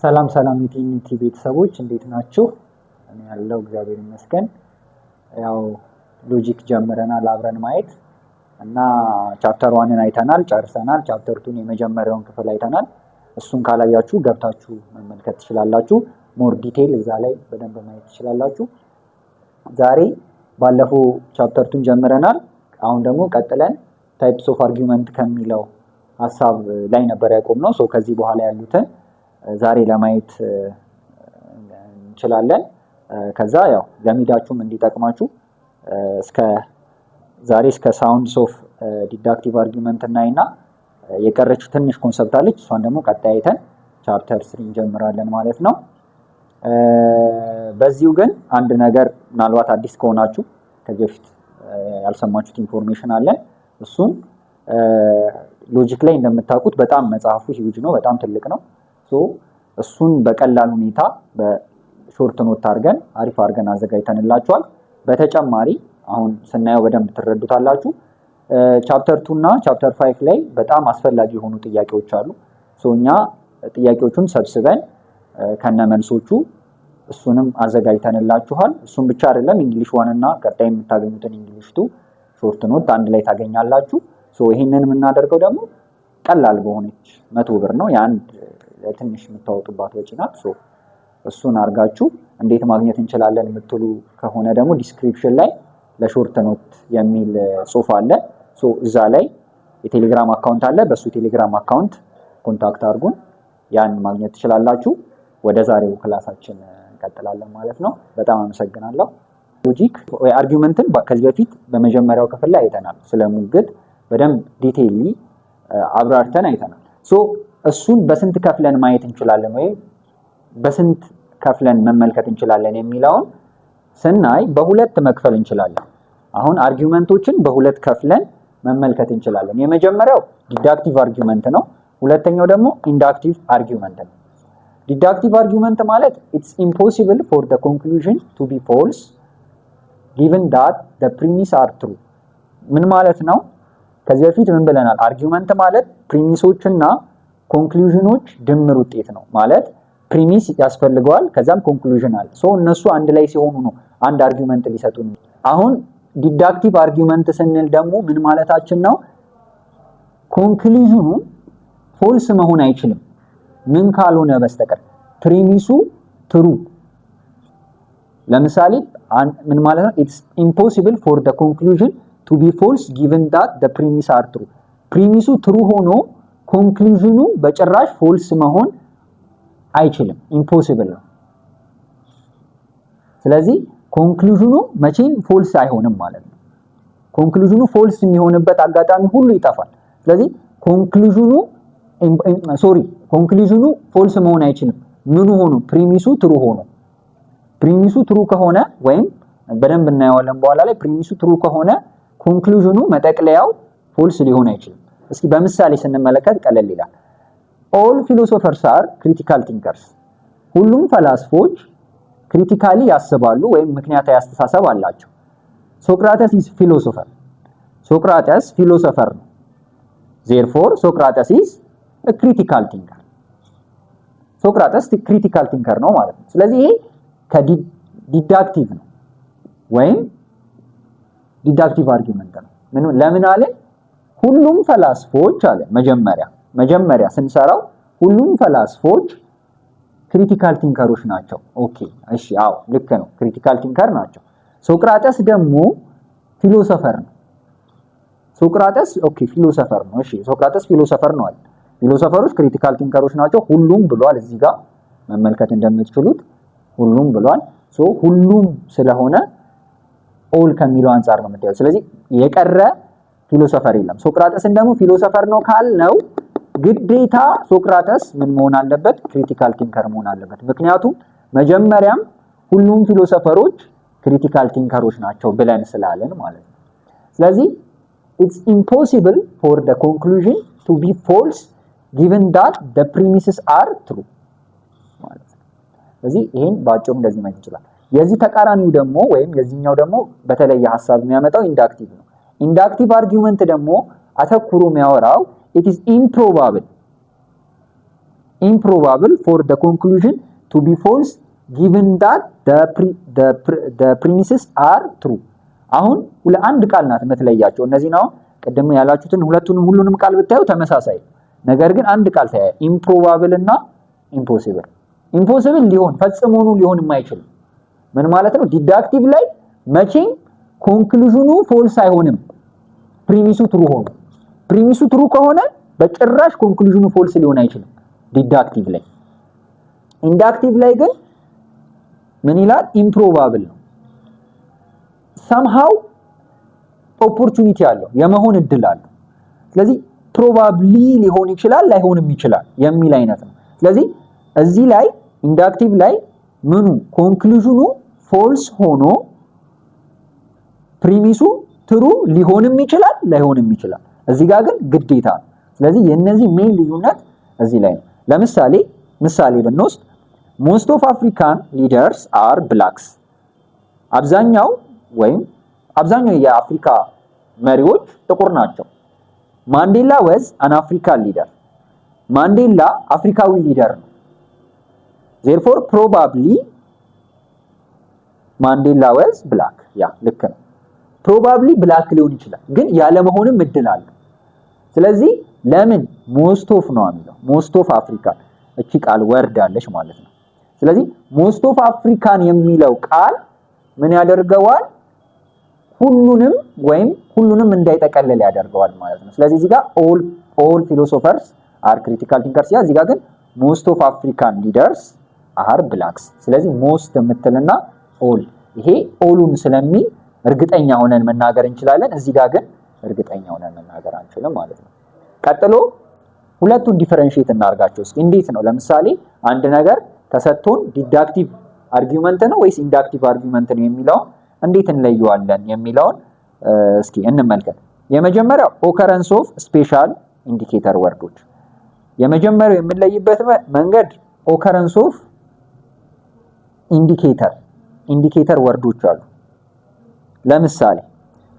ሰላም ሰላም የቲኒቲ ቤተሰቦች እንዴት ናችሁ? እኔ ያለው እግዚአብሔር ይመስገን። ያው ሎጂክ ጀምረናል አብረን ማየት እና ቻፕተር 1ን አይተናል ጨርሰናል። ቻፕተር 2ን የመጀመሪያውን ክፍል አይተናል። እሱን ካላያችሁ ገብታችሁ መመልከት ትችላላችሁ። ሞር ዲቴል እዛ ላይ በደንብ ማየት ትችላላችሁ። ዛሬ ባለፈው ቻፕተር 2ን ጀምረናል። አሁን ደግሞ ቀጥለን ታይፕስ ኦፍ አርጊውመንት ከሚለው ሐሳብ ላይ ነበር ያቆምነው። ሶ ከዚህ በኋላ ያሉትን ዛሬ ለማየት እንችላለን። ከዛ ያው ለሚዳችሁም እንዲጠቅማችሁ ዛሬ እስከ ሳውንድስ ኦፍ ዲዳክቲቭ አርጊውመንት እናይና የቀረችው ትንሽ ኮንሰፕት አለች። እሷን ደግሞ ቀጣይ አይተን ቻፕተር 3 እንጀምራለን ማለት ነው። በዚሁ ግን አንድ ነገር ምናልባት አዲስ ከሆናችሁ ከዚህ በፊት ያልሰማችሁት ኢንፎርሜሽን አለ። እሱም ሎጂክ ላይ እንደምታውቁት በጣም መጽሐፉ ሂውጅ ነው፣ በጣም ትልቅ ነው። እሱን በቀላል ሁኔታ በሾርት ኖት አድርገን አሪፍ አድርገን አዘጋጅተንላችኋል። በተጨማሪ አሁን ስናየው በደንብ ትረዱታላችሁ። ቻፕተር 2 እና ቻፕተር 5 ላይ በጣም አስፈላጊ የሆኑ ጥያቄዎች አሉ። እኛ ጥያቄዎቹን ሰብስበን ከነመልሶቹ እሱንም አዘጋጅተንላችኋል። እሱን ብቻ አይደለም እንግሊሽ 1 እና ቀጣይ የምታገኙትን እንግሊሽ 2 ሾርት ኖት አንድ ላይ ታገኛላችሁ። ይሄንን የምናደርገው ደግሞ ቀላል በሆነች 100 ብር ነው። የአንድ ትንሽ የምታወጡባት ወጪ ናት። እሱን አድርጋችሁ እንዴት ማግኘት እንችላለን የምትሉ ከሆነ ደግሞ ዲስክሪፕሽን ላይ ለሾርት ኖት የሚል ጽሑፍ አለ። እዛ ላይ የቴሌግራም አካውንት አለ። በሱ ቴሌግራም አካውንት ኮንታክት አድርጉን፣ ያን ማግኘት ትችላላችሁ። ወደ ዛሬው ክላሳችን እንቀጥላለን ማለት ነው። በጣም አመሰግናለሁ። ሎጂክ ወይ አርጊውመንትን ከዚህ በፊት በመጀመሪያው ክፍል ላይ አይተናል። ስለ ሙግት በደንብ ዲቴይሊ አብራርተን አይተናል። እሱን በስንት ከፍለን ማየት እንችላለን ወይ በስንት ከፍለን መመልከት እንችላለን የሚለውን ስናይ በሁለት መክፈል እንችላለን። አሁን አርጊውመንቶችን በሁለት ከፍለን መመልከት እንችላለን። የመጀመሪያው ዲዳክቲቭ አርጊውመንት ነው። ሁለተኛው ደግሞ ኢንዳክቲቭ አርጊውመንት ነው። ዲዳክቲቭ አርጊውመንት ማለት it's impossible for the conclusion to be false given that the premise are true። ምን ማለት ነው? ከዚህ በፊት ምን ብለናል? አርጊውመንት ማለት ፕሪሚሶችና ኮንክሉዥኖች ድምር ውጤት ነው። ማለት ፕሪሚስ ያስፈልገዋል፣ ከዛም ኮንክሉዥን አለ። እነሱ አንድ ላይ ሲሆኑ ነው አንድ አርጊውመንት ሊሰጡን። አሁን ዲዳክቲቭ አርጊውመንት ስንል ደግሞ ምን ማለታችን ነው? ኮንክሉዥኑ ፎልስ መሆን አይችልም ምን ካልሆነ በስተቀር ፕሪሚሱ ትሩ። ለምሳሌ ምን ማለት ነው? it's impossible for the conclusion to be false given that the premise are true። ፕሪሚሱ ትሩ ሆኖ ኮንክሉዥኑ በጭራሽ ፎልስ መሆን አይችልም፣ ኢምፖሲብል ነው። ስለዚህ ኮንክሉዥኑ መቼም ፎልስ አይሆንም ማለት ነው። ኮንክሉዥኑ ፎልስ የሚሆንበት አጋጣሚ ሁሉ ይጠፋል። ስለዚህ ኮንክሉዥኑ ፎልስ መሆን አይችልም ምኑ ሆኖ? ፕሪሚሱ ትሩ ሆኖ። ፕሪሚሱ ትሩ ከሆነ ወይም በደንብ እናየዋለን በኋላ ላይ ፕሪሚሱ ትሩ ከሆነ ኮንክሉዥኑ መጠቅለያው ፎልስ ሊሆን አይችልም። እስኪ በምሳሌ ስንመለከት ቀለል ይላል። ኦል ፊሎሶፈርስ አር ክሪቲካል ቲንከርስ። ሁሉም ፈላስፎች ክሪቲካሊ ያስባሉ ወይም ምክንያታዊ አስተሳሰብ አላቸው። ሶክራተስ ኢዝ ፊሎሶፈር። ሶክራተስ ፊሎሶፈር ነው። ዜርፎር ሶክራተስ ኢዝ አ ክሪቲካል ቲንከር። ሶክራተስ ክሪቲካል ቲንከር ነው ማለት ነው። ስለዚህ ይሄ ከዲዳክቲቭ ነው ወይም ዲዳክቲቭ አርጊውመንት ነው። ለምን አለ? ሁሉም ፈላስፎች አለ መጀመሪያ ስንሰራው ሁሉም ፈላስፎች ክሪቲካል ቲንከሮች ናቸው። ኦኬ እሺ፣ አዎ ልክ ነው፣ ክሪቲካል ቲንከር ናቸው። ሶክራተስ ደግሞ ፊሎሶፈር ነው። ሶክራተስ ፊሎሶፈር ነው። እሺ ሶክራተስ ፊሎሶፈር ነው አለ። ፊሎሶፈሮች ክሪቲካል ቲንከሮች ናቸው። ሁሉም ብሏል። እዚህ ጋር መመልከት እንደምትችሉት ሁሉም ብሏል። ሁሉም ስለሆነ ኦል ከሚለው አንፃር ነው የምታየው። ስለዚህ የቀረ ፊሎሶፈር የለም። ሶክራተስን ደግሞ ፊሎሶፈር ነው ካልነው ግዴታ ሶክራተስ ምን መሆን አለበት? ክሪቲካል ቲንከር መሆን አለበት። ምክንያቱም መጀመሪያም ሁሉም ፊሎሶፈሮች ክሪቲካል ቲንከሮች ናቸው ብለን ስላለን ማለት ነው። ስለዚህ it's impossible for the conclusion to be false given that the premises are true ማለት ነው። ስለዚህ ይሄን ባጭሩ እንደዚህ ማለት ይችላል። የዚህ ተቃራኒው ደግሞ ወይም የዚህኛው ደግሞ በተለየ ሐሳብ የሚያመጣው ኢንዳክቲቭ ነው። ኢንዳክቲቭ አርጊውመንት ደግሞ አተኩሮ የሚያወራው it is improbable improbable for the conclusion to be false given that the premises are true። አሁን አንድ ቃል ናት የምትለያቸው። እነዚህ ነው ቀደም ያላችሁትን ሁሉንም ቃል ብታዩ ተመሳሳይ፣ ነገር ግን አንድ ቃል ታያ improbable እና impossible። impossible ሊሆን ፈጽሞኑ ሊሆን የማይችል ምን ማለት ነው? ዲዳክቲቭ ላይ መቼም ኮንክሉዥኑ ፎልስ አይሆንም ፕሪሚሱ ትሩ ሆኖ። ፕሪሚሱ ትሩ ከሆነ በጭራሽ ኮንክሉዥኑ ፎልስ ሊሆን አይችልም ዲዳክቲቭ ላይ። ኢንዳክቲቭ ላይ ግን ምን ይላል? ኢምፕሮባብል ነው። somehow ኦፖርቹኒቲ አለው የመሆን እድል አለው። ስለዚህ ፕሮባብሊ ሊሆን ይችላል ላይሆንም ይችላል የሚል አይነት ነው። ስለዚህ እዚህ ላይ ኢንዳክቲቭ ላይ ምኑ ኮንክሉዥኑ ፎልስ ሆኖ ፕሪሚሱ ትሩ ሊሆንም ይችላል ላይሆንም ይችላል። እዚህ ጋር ግን ግዴታ ነው። ስለዚህ የነዚህ ሜን ልዩነት እዚህ ላይ ነው። ለምሳሌ ምሳሌ ብንወስድ most of African leaders are blacks። አብዛኛው የአፍሪካ መሪዎች ጥቁር ናቸው። ማንዴላ was an African leader። ማንዴላ አፍሪካዊ ሊደር ነው። therefore probably ማንዴላ was black። ያ ልክ ነው። probably black ሊሆን ይችላል ግን ያለ መሆንም እድል አለ። ስለዚህ ለምን most of ነው የሚለው? most of African እቺ ቃል ወርዳለች ማለት ነው። ስለዚህ most of African የሚለው ቃል ምን ያደርገዋል? ሁሉንም እንዳይጠቀለል ያደርገዋል ማለት ነው። ስለዚህ እዚህ ጋር all philosophers are critical thinkers ያ እዚህ ጋር ግን most of African leaders are blacks። ስለዚህ most የምትልና all ይሄ ኦሉን ስለሚል እርግጠኛ ሆነን መናገር እንችላለን። እዚህ ጋር ግን እርግጠኛ ሆነን መናገር አንችልም ማለት ነው። ቀጥሎ ሁለቱን ዲፈረንሺየት እናርጋቸው እስኪ። እንዴት ነው ለምሳሌ አንድ ነገር ተሰጥቶን ዲዳክቲቭ አርጊውመንት ነው ወይስ ኢንዳክቲቭ አርጊውመንት ነው የሚለውን እንዴት እንለየዋለን የሚለውን እስኪ እንመልከት። የመጀመሪያው ኦከረንስ ኦፍ ስፔሻል ኢንዲኬተር ወርዶች። የመጀመሪያው የምንለይበት መንገድ ኦከረንስ ኦፍ ኢንዲኬተር ወርዶች አሉ።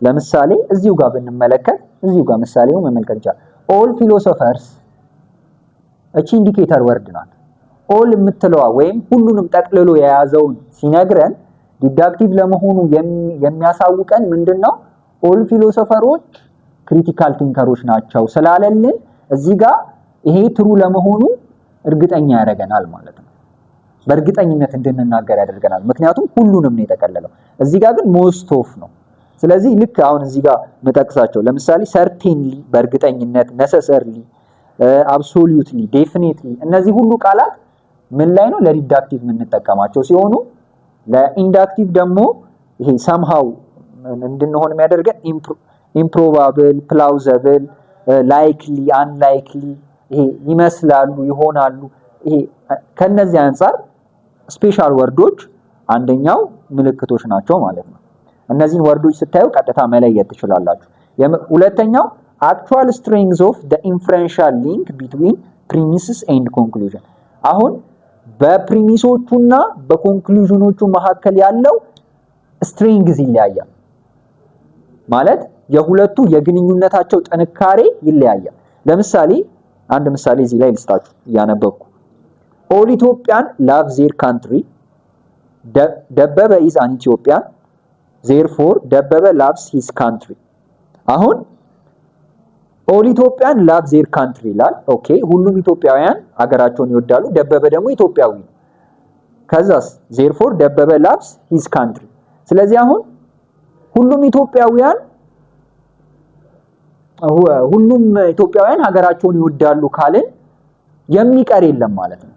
ለምሳሌ እዚሁ ጋር ብንመለከት እዚሁ ጋር ምሳሌው መመልከት ይቻላል። ኦል ፊሎሶፈርስ እቺ ኢንዲኬተር ወርድ ናት። ኦል የምትለዋ ወይም ሁሉንም ጠቅልሎ የያዘውን ሲነግረን ዲዳክቲቭ ለመሆኑ የሚያሳውቀን ምንድነው? ኦል ፊሎሶፈሮች ክሪቲካል ቲንከሮች ናቸው ስላለልን እዚህ ጋር ይሄ ትሩ ለመሆኑ እርግጠኛ ያደርገናል ማለት ነው። በእርግጠኝነት እንድንናገር ያደርገናል ምክንያቱም ሁሉንም ነው የጠቀለለው። እዚህ ጋር ግን ሞስት ኦፍ ነው። ስለዚህ ልክ አሁን እዚህ ጋር መጠቅሳቸው ለምሳሌ ሰርቴንሊ በእርግጠኝነት፣ ነሰሰርሊ፣ አብሶሉትሊ፣ ዴፊኒትሊ እነዚህ ሁሉ ቃላት ምን ላይ ነው ለዲዳክቲቭ የምንጠቀማቸው ሲሆኑ ለኢንዳክቲቭ ደግሞ ይሄ somehow እንድንሆን የሚያደርገን ኢምፕሮባብል፣ ፕላውዘብል፣ ላይክሊ፣ አንላይክሊ ይሄ ይመስላሉ፣ ይሆናሉ። ይሄ ከነዚህ አንፃር ስፔሻል ወርዶች አንደኛው ምልክቶች ናቸው ማለት ነው። እነዚህን ወርዶች ስታዩ ቀጥታ መለየት ትችላላችሁ። ሁለተኛው actual strength of the inferential link between premises and conclusion። አሁን በፕሪሚሶቹና በኮንክሉዥኖቹ መካከል ያለው ስትሪንግዝ ይለያያል ማለት የሁለቱ የግንኙነታቸው ጥንካሬ ይለያያል። ለምሳሌ አንድ ምሳሌ እዚህ ላይ ልስጣችሁ እያነበብኩ all Ethiopian love their country ደበበ is an Ethiopian therefore ደበበ loves his country። አሁን all Ethiopian love their country ይላል። ኦኬ ሁሉም ኢትዮጵያውያን ሀገራቸውን ይወዳሉ። ደበበ ደግሞ ኢትዮጵያዊ ነው። ከዛስ therefore ደበበ loves his country። ስለዚህ አሁን ሁሉም ኢትዮጵያውያን ሀገራቸውን ይወዳሉ ካልን የሚቀር የለም ማለት ነው።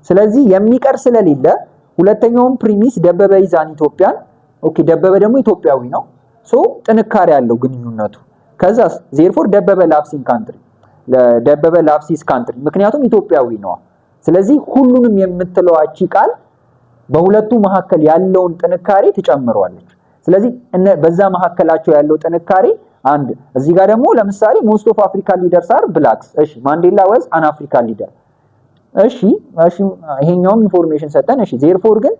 ስለዚህ የሚቀር ስለሌለ ሁለተኛውን ፕሪሚስ ደበበ is an Ethiopian ኦኬ ደበበ ደግሞ ኢትዮጵያዊ ነው። ሶ ጥንካሬ ያለው ግንኙነቱ። ከዛስ therefore ደበበ loves his country ደበበ loves his country ምክንያቱም ኢትዮጵያዊ ነው። ስለዚህ ሁሉንም የምትለዋቺ ቃል በሁለቱ መካከል ያለውን ጥንካሬ ትጨምረዋለች። ስለዚህ በዛ መካከላቸው ያለው ጥንካሬ አንድ እዚህ ጋር ደግሞ ለምሳሌ most of African leaders are blacks። እሺ ማንዴላ was an African leader። እሺ ይሄኛውም ኢንፎርሜሽን ሰጠን። እሺ therefore ግን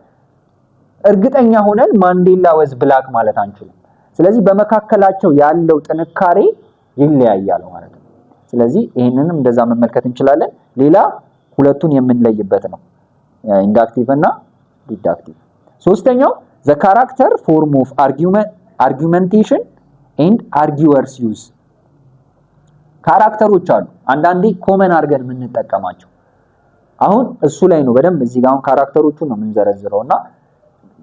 እርግጠኛ ሆነን ማንዴላ was black ማለት አንችልም። ስለዚህ በመካከላቸው ያለው ጥንካሬ ይለያያል ማለት ነው። ስለዚህ ይሄንንም እንደዛ መመልከት እንችላለን። ሌላ ሁለቱን የምንለይበት ነው ኢንዳክቲቭ እና ዲዳክቲቭ። ሶስተኛው the character form of argumentation and arguers use። ካራክተሮች አሉ አንዳንዴ ኮመን አድርገን የምንጠቀማቸው። አሁን እሱ ላይ ነው በደንብ እዚህ ጋር አሁን ካራክተሮቹ ነው የምንዘረዝረውና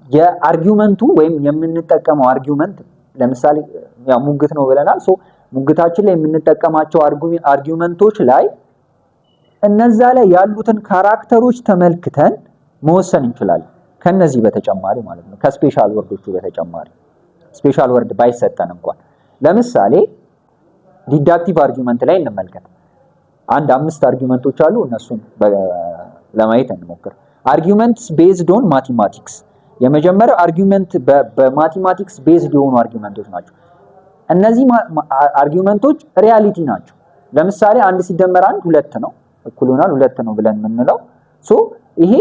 የአርጊውመንቱ ወይም የምንጠቀመው አርጊውመንት ለምሳሌ ያው ሙግት ነው ብለናል። ሙግታችን ላይ የምንጠቀማቸው አርጊውመንቶች ላይ እነዛ ላይ ያሉትን ካራክተሮች ተመልክተን መወሰን እንችላለን። ከነዚህ በተጨማሪ ማለት ነው ከስፔሻል ወርዶቹ በተጨማሪ ስፔሻል ወርድ ባይሰጠን እንኳን ለምሳሌ ዲዳክቲቭ አርጊውመንት ላይ እንመልከት። አንድ 5 አርጊውመንቶች አሉ እነሱን ለማየት እንሞክር። አርጊውመንትስ ቤዝድ ኦን ማቴማቲክስ። የመጀመሪያው አርጊውመንት በማቴማቲክስ ቤዝድ የሆኑ አርጊውመንቶች ናቸው። እነዚህ አርጊውመንቶች ሪያሊቲ ናቸው። ለምሳሌ 1 ሲደመር 1 2 ነው እኩል ይሆናል 2 ነው ብለን የምንለው ይሄ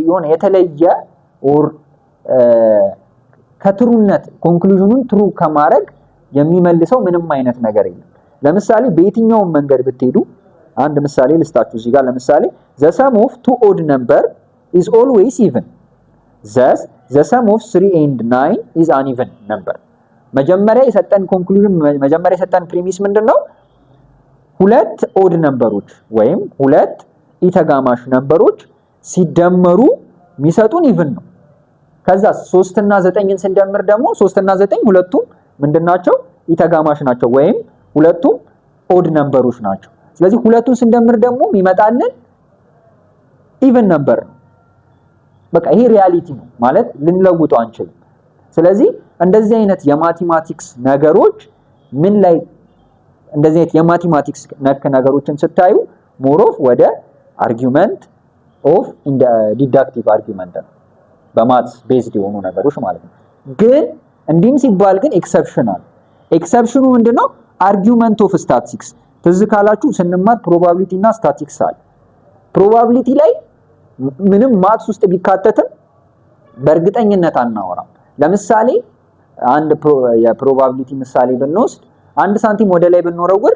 የሆነ የተለየ ኦር ከትሩነት ኮንክሉዥኑን ትሩ ከማድረግ የሚመልሰው ምንም አይነት ነገር የለም። ለምሳሌ በየትኛው መንገድ ብትሄዱ አንድ ምሳሌ ልስጣችሁ እዚህ ጋር ለምሳሌ the sum of 2 odd number is always even thus the sum of 3 and 9 is an even number። መጀመሪያ የሰጠን ኮንክሉዥን መጀመሪያ የሰጠን ፕሪሚስ ምንድነው? ሁለት ኦድ ነምበሮች ወይም ሁለት ኢተጋማሽ ነምበሮች ሲደመሩ የሚሰጡን ኢቭን ነው። ከዛ 3 እና 9ን ስንደምር ደግሞ 3 እና 9 ሁለቱም ምንድናቸው? ኢተጋማሽ ናቸው ወይም ሁለቱም ኦድ ነምበሮች ናቸው። ስለዚህ ሁለቱን ስንደምር ደግሞ የሚመጣልን ኢቭን ነምበር ነው። በቃ ይሄ ሪያሊቲ ነው ማለት ልንለውጠው አንችልም። ስለዚህ እንደዚህ አይነት የማቴማቲክስ ነገሮች ምን ላይ እንደዚህ አይነት የማቴማቲክስ ነክ ነገሮችን ስታዩ ሞር ኦፍ ወደ አርጊውመንት ኦፍ ዲዳክቲቭ አርጊውመንት ነው በማትስ ቤዝድ የሆኑ ነገሮች ማለት ነው። ግን እንዲህም ሲባል ግን ኤክሰፕሽናል ኤክሰፕሽኑ ምንድነው? አርጊውመንት ኦፍ ስታቲስቲክስ ትዝ ካላችሁ ስንማር ፕሮባቢሊቲ እና ስታቲስቲክስ አለ። ፕሮባቢሊቲ ላይ ምንም ማትስ ውስጥ ቢካተትም በእርግጠኝነት አናወራም። ለምሳሌ አንድ የፕሮባቢሊቲ ምሳሌ ብንወስድ 1 ሳንቲም ወደ ላይ ብንወረውር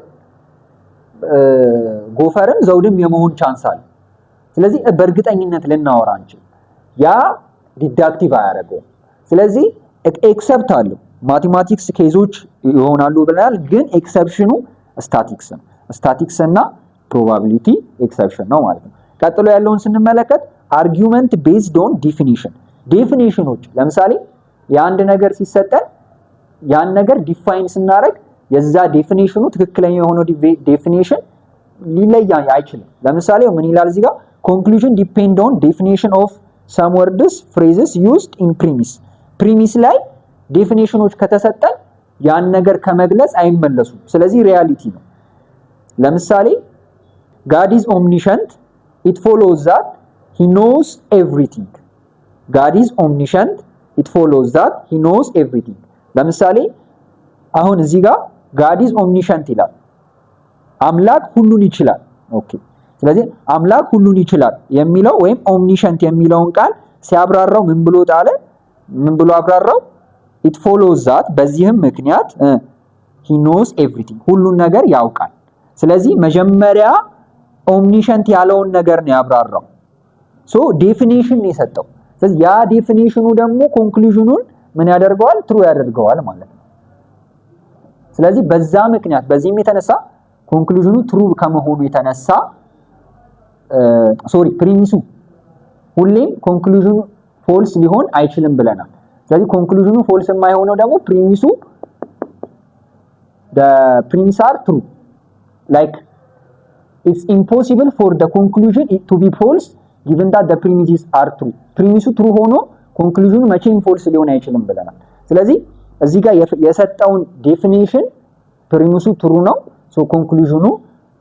ጎፈርም ዘውድም የመሆን ቻንስ አለ። ስለዚህ በእርግጠኝነት ልናወራ አንችል። ያ ዲዳክቲቭ አያደርገውም። ስለዚህ ኤክሰፕት አለው ማቴማቲክስ ኬዞች ይሆናሉ ብለናል። ግን ኤክሰፕሽኑ ስታቲክስ ነው። ስታቲክስ እና ፕሮባቢሊቲ ኤክሰፕሽን ነው ማለት ነው። ቀጥሎ ያለውን ስንመለከት አርጊውመንት ቤዝድ ኦን ዲፊኒሽን። ዴፊኒሽኖች ለምሳሌ የአንድ ነገር ሲሰጠን ያን ነገር ዲፋይን ስናደርግ የዛ ዴፊኒሽኑ ትክክለኛ የሆነው ዴፊኒሽን ሊለይ አይችልም። ለምሳሌ ምን ይላል እዚህ ጋር? ኮንክሉዥን ዲፔንድ ኦን ዴፊኒሽን ኦፍ ሰም ወርድስ ፍሬዝስ ዩዝድ ኢን ፕሪሚስ። ፕሪሚስ ላይ ዴፊኒሽኖች ከተሰጠን ያን ነገር ከመግለጽ አይመለሱም። ስለዚህ ሪያሊቲ ነው። ለምሳሌ God is omniscient, it follows that he knows everything። God is omniscient, it follows that he knows everything። ለምሳሌ አሁን እዚህ ጋር God is omniscient ይላል። አምላክ ሁሉን ይችላል። ኦኬ። ስለዚህ አምላክ ሁሉን ይችላል የሚለው ወይም omniscient የሚለውን ቃል ሲያብራራው ምን ብሎ ጣለ? ምን ብሎ አብራራው? it follows that በዚህም ምክንያት he knows everything ሁሉን ነገር ያውቃል። ስለዚህ መጀመሪያ omniscient ያለውን ነገር ነው ያብራራው። ዴፊኒሽን ነው የሰጠው። ስለዚህ ያ ዴፊኒሽኑ ደግሞ ኮንክሉዥኑን ምን ያደርገዋል? ትሩ ያደርገዋል ማለት ነው። ስለዚህ በዛ ምክንያት በዚህም የተነሳ ኮንክሉዥኑ ትሩ ከመሆኑ የተነሳ ፕሪሚሱ ሁሌም ኮንክሉዥኑ ፎልስ ሊሆን አይችልም ብለናል። ስለዚህ ኮንክሉዥኑ ፎልስ የማይሆነው ደግሞ ፕሪሚሱ the premise are true, like it's impossible for the conclusion to be false given that the premises are true። ፕሪሚሱ ትሩ ሆኖ ኮንክሉዥኑ መቼም ፎልስ ሊሆን አይችልም ብለናል። ስለዚህ እዚህ ጋር የሰጠውን ዴፊኒሽን ፕሪሚሱ ትሩ ነው፣ ኮንክሉዥኑ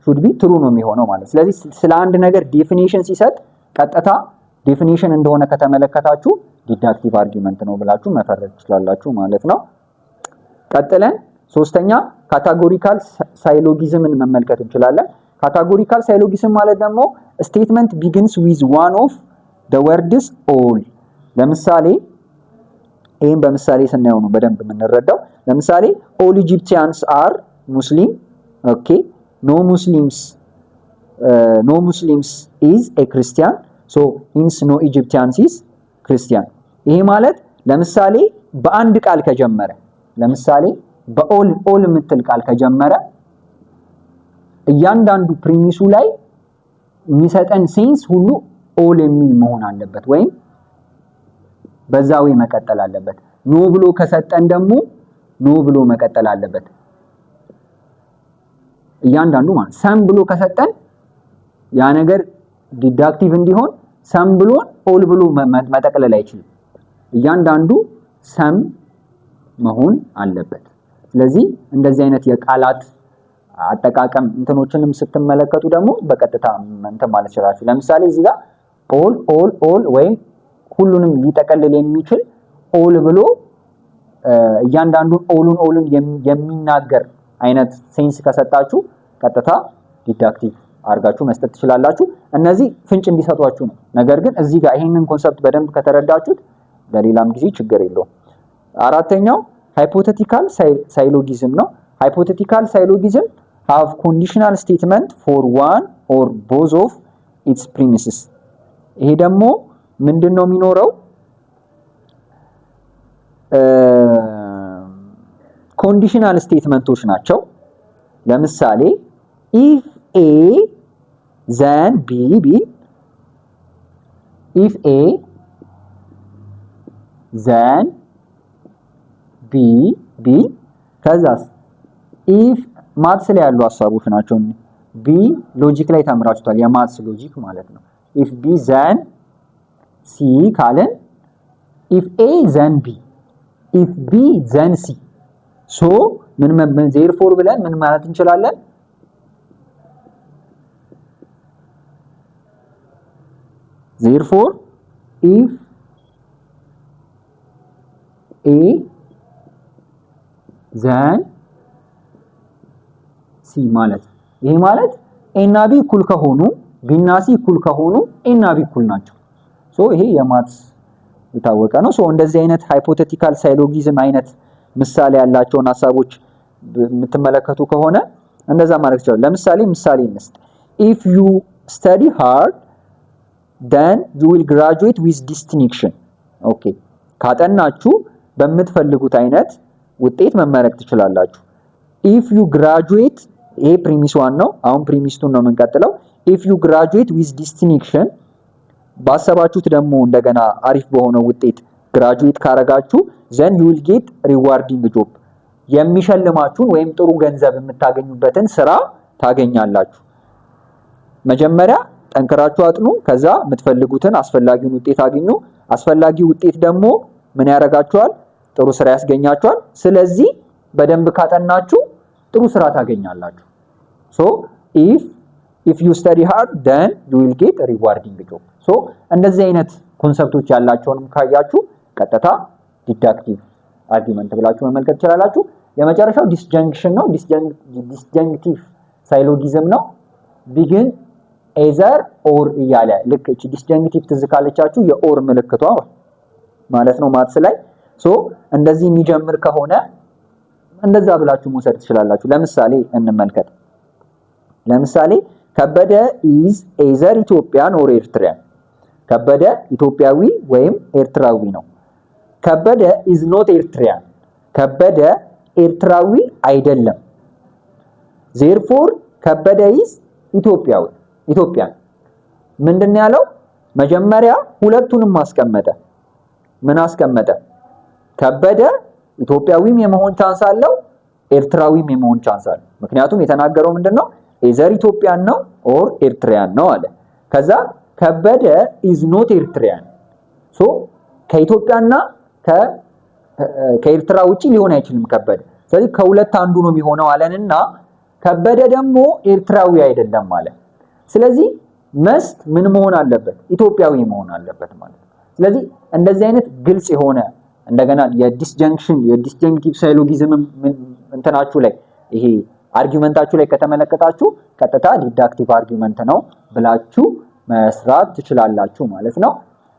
should be true ነው የሚሆነው ማለት። ስለዚህ ስለ አንድ ነገር ዴፊኒሽን ሲሰጥ ቀጥታ ዴፊኒሽን እንደሆነ ከተመለከታችሁ ዲዳክቲቭ አርጊውመንት ነው ብላችሁ መፈረጅ ትችላላችሁ ማለት ነው። ቀጥለን ሶስተኛ ካታጎሪካል ሳይሎጊዝምን መመልከት እንችላለን። ካታጎሪካል ሳይሎጊዝም ማለት ደግሞ ስቴትመንት ቢጊንስ ዊዝ ዋን ኦፍ the words all። ለምሳሌ ይሄን በምሳሌ ስናየው ነው በደንብ የምንረዳው። ለምሳሌ all Egyptians are Muslim፣ ኦኬ ኖ ሙስሊምስ ኖ ሙስሊምስ ኢዝ ኤ ክርስቲያን ሶ ኢንስ ኖ ኢጂፕቲያንስ ኢዝ ክርስቲያን። ይሄ ማለት ለምሳሌ በአንድ ቃል ከጀመረ ለምሳሌ በኦል የምትል ቃል ከጀመረ እያንዳንዱ ፕሪሚሱ ላይ የሚሰጠን ሴንስ ሁሉ ኦል የሚል መሆን አለበት ወይም በዛው መቀጠል አለበት። ኖ ብሎ ከሰጠን ደግሞ ኖ ብሎ መቀጠል አለበት እያንዳንዱ ማለት። ሰም ብሎ ከሰጠን ያ ነገር ዲዳክቲቭ እንዲሆን ሰም ብሎ ኦል ብሎ መጠቅለል አይችልም። እያንዳንዱ ሰም መሆን አለበት። ስለዚህ እንደዚህ አይነት የቃላት አጠቃቀም እንትኖችንም ስትመለከቱ ደግሞ በቀጥታ እንትን ማለት ይችላል። ለምሳሌ እዚህ ጋር ኦል ወይም ሁሉንም ሊጠቀልል የሚችል ኦል ብሎ እያንዳንዱን ኦሉን የሚናገር አይነት ሴንስ ከሰጣችሁ ቀጥታ ዲዳክቲቭ አድርጋችሁ መስጠት ትችላላችሁ። እነዚህ ፍንጭ እንዲሰጧችሁ ነው። ነገር ግን እዚህ ጋር ይሄንን ኮንሰፕት በደንብ ከተረዳችሁት ለሌላም ጊዜ ችግር የለውም። አራተኛው ሃይፖቴቲካል ሳይሎጊዝም ነው። ሃይፖቴቲካል ሳይሎጊዝም have conditional statement for one or both of its premises። ይሄ ደግሞ ምንድነው የሚኖረው? ኮንዲሽናል ስቴትመንቶች ናቸው። ለምሳሌ if a then b ቢል if a then b ቢል ከዛስ if ማትስ ላይ ያሉ ሐሳቦች ናቸው። ቢ ሎጂክ ላይ ተምራችኋል፣ የማትስ ሎጂክ ማለት ነው። if b then c ካለን if a then b if b then c ሶ ምን therefore ብለን ምን ማለት እንችላለን? therefore if a then c ማለት ይሄ ማለት a እና b እኩል ከሆኑ b እና c እኩል ከሆኑ a እና b እኩል ናቸው። ሶ ይሄ የማትስ የታወቀ ነው። ሶ እንደዚህ አይነት ሃይፖቴቲካል ሳይሎጊዝም አይነት ምሳሌ ያላቸውን ሐሳቦች የምትመለከቱ ከሆነ እንደዛ ማለት ይችላል። ለምሳሌ ምሳሌ እንስጥ። if you study hard then you will graduate with distinction። ኦኬ ካጠናችሁ በምትፈልጉት አይነት ውጤት መመረቅ ትችላላችሁ። if you graduate ይሄ ፕሪሚስ ዋን ነው። አሁን ፕሪሚስ ቱን ነው የምንቀጥለው። if you graduate with distinction ባሰባችሁት ደግሞ እንደገና አሪፍ በሆነ ውጤት ግራጁዌት ካረጋችሁ then you will get rewarding job የሚሸልማችሁን ወይም ጥሩ ገንዘብ የምታገኙበትን ስራ ታገኛላችሁ። መጀመሪያ ጠንክራችሁ አጥኑ፣ ከዛ የምትፈልጉትን አስፈላጊውን ውጤት አግኙ። አስፈላጊው ውጤት ደግሞ ምን ያረጋችኋል? ጥሩ ስራ ያስገኛችኋል። ስለዚህ በደንብ ካጠናችሁ ጥሩ ስራ ታገኛላችሁ። so if you study hard then you will get a rewarding job። so እንደዚህ አይነት ኮንሰፕቶች ያላቸውንም ካያችሁ ቀጥታ ዲዳክቲቭ አርጊመንት ብላችሁ መመልከት ትችላላችሁ። የመጨረሻው ዲስጀንክሽን ነው። ዲስጀንክቲቭ ሳይሎጊዝም ነው። ቢግን ኤዘር ኦር እያለ ልክ እቺ ዲስጀንክቲቭ ትዝ ካለቻችሁ የኦር ምልክቷ ማለት ነው ማትስ ላይ። ሶ እንደዚህ የሚጀምር ከሆነ እንደዛ ብላችሁ መውሰድ ትችላላችሁ። ለምሳሌ እንመልከት። ለምሳሌ ከበደ is either Ethiopian or Eritrean። ከበደ ኢትዮጵያዊ ወይም ኤርትራዊ ነው። ከበደ is not Eritrean። ከበደ ኤርትራዊ አይደለም። therefore ከበደ is ኢትዮጵያን። ምንድነው ያለው? መጀመሪያ ሁለቱንም ማስቀመጠ። ምን አስቀመጠ? ከበደ ኢትዮጵያዊም የመሆን ቻንስ አለው፣ ኤርትራዊም የመሆን ቻንስ አለው። ምክንያቱም የተናገረው ምንድነው? ኤዘር ኢትዮጵያን ነው ኦር ኤርትራያን ነው አለ። ከዛ ከበደ is not Eritrean። ሶ ከኢትዮጵያና ከኤርትራ ውጪ ሊሆን አይችልም ከበደ። ስለዚህ ከሁለት አንዱ ነው የሚሆነው አለንና ከበደ ደግሞ ኤርትራዊ አይደለም ማለት። ስለዚህ መስት ምን መሆን አለበት? ኢትዮጵያዊ መሆን አለበት ማለት ነው። ስለዚህ እንደዚህ አይነት ግልጽ የሆነ እንደገና የዲስጀንክቲቭ ሳይሎጊዝም እንትናችሁ ላይ ይሄ አርጊመንታችሁ ላይ ከተመለከታችሁ ቀጥታ ዲዳክቲቭ አርጊመንት ነው ብላችሁ መስራት ትችላላችሁ ማለት ነው።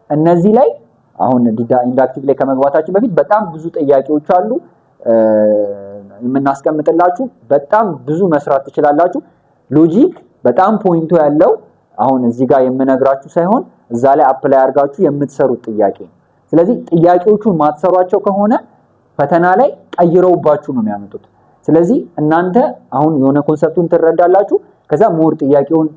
እነዚህ ላይ አሁን ኢንዳክቲቭ ላይ ከመግባታችን በፊት በጣም ብዙ ጥያቄዎች አሉ የምናስቀምጥላችሁ። በጣም ብዙ መስራት ትችላላችሁ። ሎጂክ በጣም ፖይንቱ ያለው አሁን እዚህ ጋር የምነግራችሁ ሳይሆን እዛ ላይ አፕላይ አድርጋችሁ የምትሰሩት ጥያቄ ነው። ስለዚህ ጥያቄዎቹን ማትሰሯቸው ከሆነ ፈተና ላይ ቀይረውባችሁ ነው የሚያመጡት። ስለዚህ እናንተ አሁን የሆነ ኮንሰፕቱን ትረዳላችሁ፣ ከዛ ሞር ጥያቄውን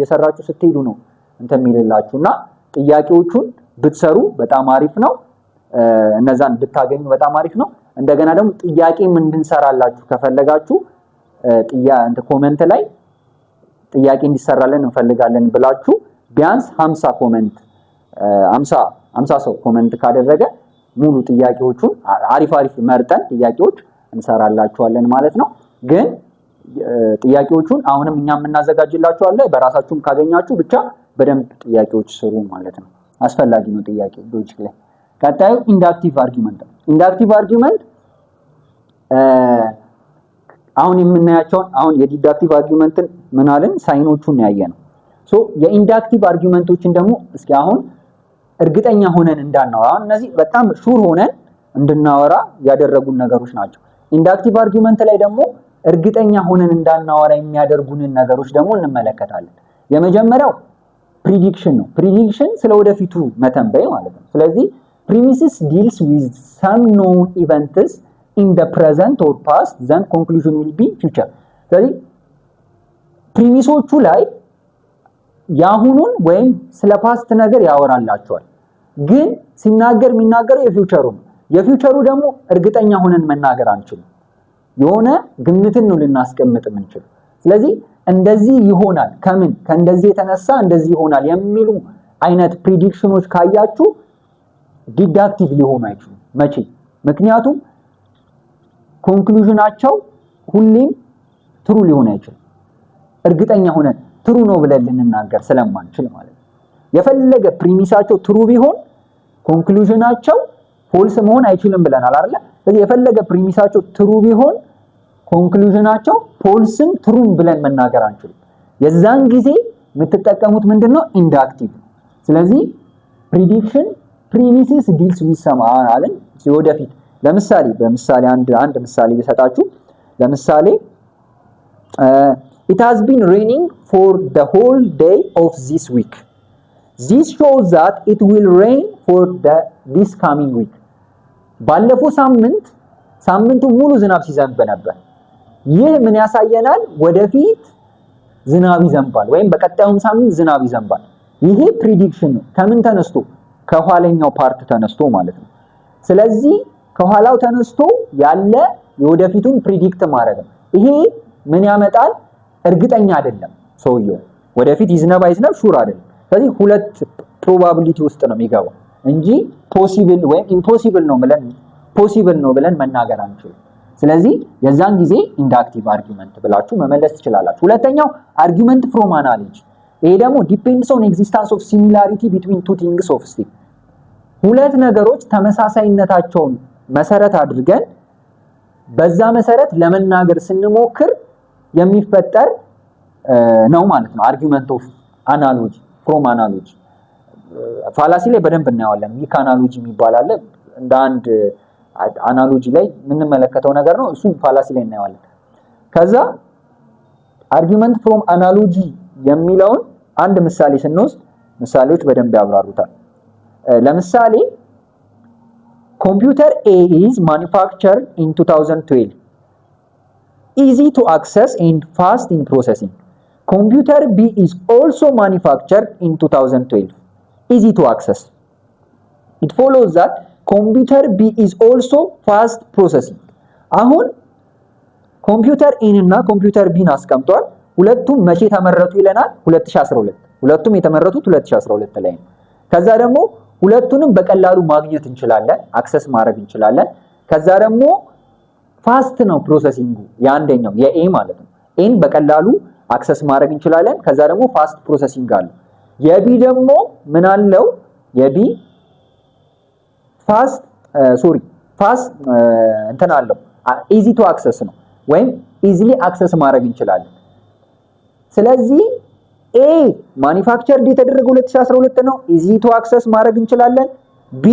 የሰራችሁ ስትሄዱ ነው እንትን የሚልላችሁና ጥያቄዎቹን ብትሰሩ በጣም አሪፍ ነው። እነዛን ብታገኙ በጣም አሪፍ ነው። እንደገና ደግሞ ጥያቄም እንድንሰራላችሁ ከፈለጋችሁ ኮሜንት ላይ ጥያቄ እንዲሰራልን እንፈልጋለን ብላችሁ ቢያንስ 50 ኮሜንት 50 ሰው ኮሜንት ካደረገ ሙሉ ጥያቄዎቹን አሪፍ መርጠን ጥያቄዎች እንሰራላችኋለን ማለት ነው። ግን ጥያቄዎቹን አሁንም እኛም እናዘጋጅላችኋለን። በራሳችሁም ካገኛችሁ ብቻ በደንብ ጥያቄዎች ስሩ ማለት ነው። አስፈላጊ ነው ጥያቄ ሎጂክ ላይ። ቀጣዩ ኢንዳክቲቭ አርጊውመንት ነው። ኢንዳክቲቭ አርጊውመንት አሁን የምናያቸውን አሁን የዲዳክቲቭ አርጊውመንትን ምን አለን ሳይኖቹን ያየነው። ሶ የኢንዳክቲቭ አርጊውመንቶችን ደግሞ እስኪ አሁን እርግጠኛ ሆነን እንዳናወራ፣ እነዚህ በጣም ሹር ሆነን እንድናወራ ያደረጉን ነገሮች ናቸው። ኢንዳክቲቭ አርጊውመንት ላይ ደግሞ እርግጠኛ ሆነን እንዳናወራ የሚያደርጉንን ነገሮች ደግሞ እንመለከታለን። የመጀመሪያው ፕሪዲክሽን ነው። ፕሪዲክሽን ስለ ወደፊቱ መተንበይ ማለት ነው። ስለዚህ premises deals with some known events in the present or past, then conclusion will be future. ስለዚህ ፕሪሚሶቹ ላይ ያሁኑን ወይም ስለ ፓስት ነገር ያወራላቸዋል፣ ግን ሲናገር የሚናገረው የፊውቸሩ ነው። የፊውቸሩ ደግሞ እርግጠኛ ሆነን መናገር አንችልም። የሆነ ግምትን ነው ልናስቀምጥ የምንችለው። ስለዚህ እንደዚህ ይሆናል ከእንደዚህ የተነሳ እንደዚህ ይሆናል የሚሉ አይነት ፕሪዲክሽኖች ካያችሁ ዲዳክቲቭ ሊሆኑ አይችሉም። መቼ? ምክንያቱም ኮንክሉዥናቸው ሁሌም ትሩ ሊሆን አይችልም። እርግጠኛ ሆነን ትሩ ነው ብለን ልንናገር ስለማንችል ማለት ነው። የፈለገ ፕሪሚሳቸው ትሩ ቢሆን ኮንክሉዥናቸው ፎልስ መሆን አይችልም ብለናል አይደል? ስለዚህ የፈለገ ፕሪሚሳቸው ትሩ ቢሆን ኮንክሉዥናቸው ፎልስም ትሩም ብለን መናገር አንችልም። የዛን ጊዜ የምትጠቀሙት ምንድነው? ኢንዳክቲቭ ነው። ስለዚህ ፕሪዲክሽን ፕሪሚሲስ ዲልስ ዊዝ ሰም አለን ወደፊት። ለምሳሌ በምሳሌ አንድ ምሳሌ ቢሰጣችሁ፣ ለምሳሌ it has been raining for the whole day of this week. This shows that it will rain for this coming week. ባለፈው ሳምንቱ ሙሉ ዝናብ ሲዘንብ ነበር። ይህ ምን ያሳየናል? ወደፊት ዝናብ ይዘንባል ወይም በቀጣዩም ሳምንት ዝናብ ይዘንባል። ይሄ ፕሪዲክሽን ነው። ከምን ተነስቶ? ከኋለኛው ፓርት ተነስቶ ማለት ነው። ስለዚህ ከኋላው ተነስቶ ያለ የወደፊቱን ፕሪዲክት ማድረግ ነው። ይሄ ምን ያመጣል? እርግጠኛ አይደለም ሰውየው ወደፊት ይዝነብ አይዝነብ ሹር አይደለም። ስለዚህ ሁለት ፕሮባቢሊቲ ውስጥ ነው የሚገባው እንጂ ፖሲብል ወይም ኢምፖሲብል ነው ብለን መናገር አንችልም። ስለዚህ የዛን ጊዜ ኢንዳክቲቭ አርጊውመንት ብላችሁ መመለስ ትችላላችሁ። ሁለተኛው አርጊውመንት ፍሮም አናሎጂ። ይሄ ደግሞ ዲፔንድስ ኦን ኤግዚስታንስ ኦፍ ሲሚላሪቲ ቢትዊን ቱ ቲንግስ ኦፍ ስቴት። ሁለት ነገሮች ተመሳሳይነታቸውን መሰረት አድርገን በዛ መሰረት ለመናገር ስንሞክር የሚፈጠር ነው ማለት ነው። አርጊውመንት ኦፍ አናሎጂ ፍሮም አናሎጂ ፋላሲ ላይ በደንብ እናየዋለን። ዊክ አናሎጂ የሚባል አለ። እንደ አንድ አናሎጂ ላይ የምንመለከተው ነገር ነው። እሱም ፋላሲ ላይ እናየዋለን። ከዛ አርጊውመንት ፍሮም አናሎጂ የሚለውን አንድ ምሳሌ ስንወስድ ምሳሌዎች በደንብ ያብራሩታል። ለምሳሌ ኮምፒውተር A is manufactured in 2012, easy to access and fast in processing. Computer B is also manufactured in 2012, easy to access. It follows that computer B is also fast processing. አሁን ኮምፒውተር A እና ኮምፒውተር B አስቀምጧል። ሁለቱም መቼ ተመረቱ ይለናል? 2012። ሁለቱም የተመረቱት 2012 ላይ ነው። ከዛ ደግሞ ሁለቱንም በቀላሉ ማግኘት እንችላለን፣ አክሰስ ማድረግ እንችላለን። ከዛ ደግሞ ፋስት ነው ፕሮሰሲንጉ የአንደኛው የኤ ማለት ነው። ኤን በቀላሉ አክሰስ ማድረግ እንችላለን። ከዛ ደግሞ ፋስት ፕሮሰሲንግ አለው። የቢ ደግሞ ምን አለው? የቢ ፋስት እንትን አለው፣ ኢዚ ቱ አክሰስ ነው ወይም ኢዚሊ አክሰስ ማድረግ እንችላለን። ስለዚህ ኤ ማኒፋክቸርድ የተደረገው 2012 ነው፣ ኢዚ ቱ አክሰስ ማድረግ እንችላለን። ቢ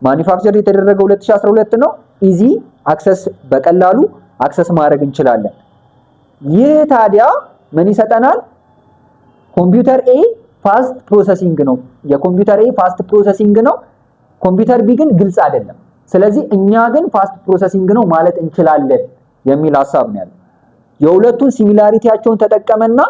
ማኒፋክቸርድ የተደረገው 2012 ነው፣ ኢዚ አክሰስ በቀላሉ አክሰስ ማድረግ እንችላለን። ይህ ታዲያ ምን ይሰጠናል? ኮምፒውተር ኤ ፋስት ፕሮሰሲንግ ነው። የኮምፒውተር ኤ ፋስት ፕሮሰሲንግ ነው። ኮምፒውተር ቢ ግን ግልጽ አይደለም። ስለዚህ እኛ ግን ፋስት ፕሮሰሲንግ ነው ማለት እንችላለን የሚል ሐሳብ ነው ያለው። የሁለቱን ሲሚላሪቲያቸውን ተጠቀመና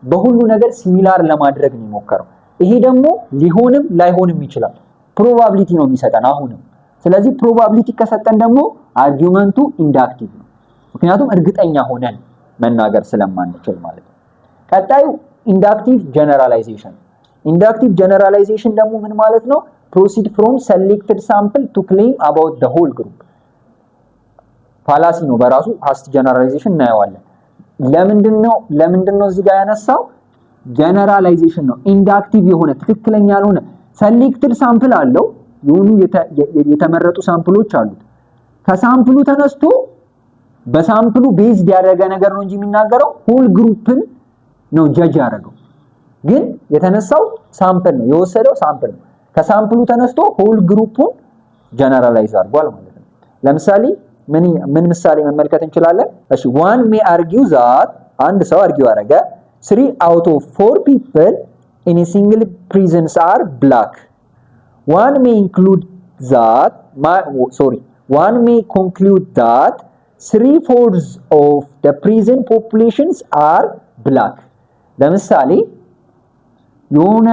በሁሉ ነገር ሲሚላር ለማድረግ ነው የሞከረው። ይሄ ደግሞ ሊሆንም ላይሆንም ይችላል። ፕሮባቢሊቲ ነው የሚሰጠን አሁንም። ስለዚህ ፕሮባቢሊቲ ከሰጠን ደግሞ አርጊውመንቱ ኢንዳክቲቭ ነው። ምክንያቱም እርግጠኛ ሆነን መናገር ስለማንችል ማለት ነው። ቀጣዩ ኢንዳክቲቭ ጀነራላይዜሽን። ኢንዳክቲቭ ጀነራላይዜሽን ደግሞ ምን ማለት ነው? proceed from selected sample to claim about the whole group። ፋላሲ ነው በራሱ ፓስት ጀነራላይዜሽን እናየዋለን። ለምንድነው እዚህ ጋር ያነሳው? ጀነራላይዜሽን ነው። ኢንዳክቲቭ የሆነ ትክክለኛ ያልሆነ ሰሌክትድ ሳምፕል አለው። የሆኑ የተመረጡ ሳምፕሎች አሉት። ከሳምፕሉ ተነስቶ በሳምፕሉ ቤዝድ ያደረገ ነገር ነው እንጂ የሚናገረው ሆል ግሩፕን ነው ጀጅ ያደረገው። ግን የተነሳው ሳምፕል ነው፣ የወሰደው ሳምፕል ነው። ከሳምፕሉ ተነስቶ ሆል ግሩፑን ጀነራላይዝ አድርጓል ማለት ነው። ለምሳሌ ምን ምሳሌ መመልከት እንችላለን? እሺ one may argue that አንድ ሰው አርጊው አረገ 3 out of 4 people in a single prisons are black. One may conclude that 3/4 of the prison populations are black. ለምሳሌ የሆነ